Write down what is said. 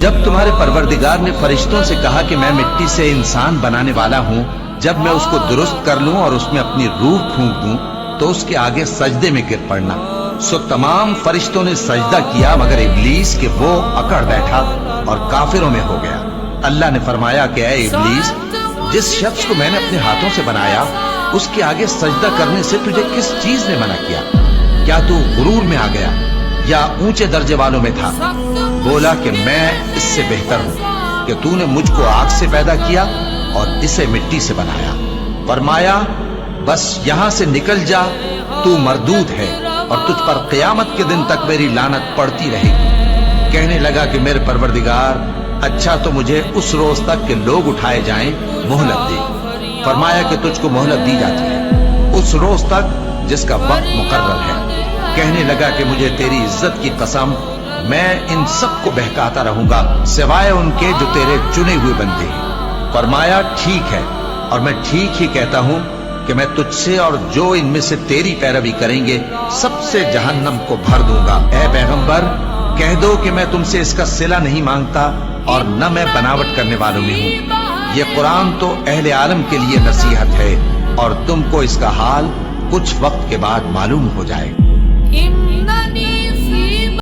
جب تمہارے پروردگار نے فرشتوں سے کہا کہ میں مٹی سے انسان بنانے والا ہوں، جب میں اس کو درست کر لوں اور اس میں اپنی روح پھونک دوں تو اس کے آگے سجدے میں گر پڑنا۔ سو تمام فرشتوں نے سجدہ کیا مگر ابلیس کہ وہ اکڑ بیٹھا اور کافروں میں ہو گیا۔ اللہ نے فرمایا کہ اے ابلیس، جس شخص کو میں نے اپنے ہاتھوں سے بنایا اس کے آگے سجدہ کرنے سے تجھے کس چیز نے منع کیا؟ کیا تو غرور میں آ گیا یا اونچے درجے والوں میں تھا؟ بولا کہ میں اس سے بہتر ہوں کہ تو نے مجھ کو آگ سے پیدا کیا اور اسے مٹی سے بنایا۔ فرمایا بس یہاں سے نکل جا، تو مردود ہے اور تجھ پر قیامت کے دن تک میری لعنت پڑتی رہے گی۔ کہنے لگا کہ میرے پروردگار، اچھا تو مجھے اس روز تک کہ لوگ اٹھائے جائیں مہلت دے۔ فرمایا کہ تجھ کو مہلت دی جاتی ہے اس روز تک جس کا وقت مقرر ہے۔ کہنے لگا کہ مجھے تیری عزت کی قسم، میں ان سب کو بہکاتا رہوں گا سوائے ان کے جو تیرے چنے ہوئے بندے ہیں۔ فرمایا ٹھیک ہے، اور میں ٹھیک ہی کہتا ہوں کہ میں تجھ سے اور جو ان میں سے تیری پیروی کریں گے سب سے جہنم کو بھر دوں گا۔ اے پیغمبر، کہہ دو کہ میں تم سے اس کا صلہ نہیں مانگتا اور نہ میں بناوٹ کرنے والوں میں ہوں۔ یہ قرآن تو اہل عالم کے لیے نصیحت ہے اور تم کو اس کا حال کچھ وقت کے بعد معلوم ہو جائے۔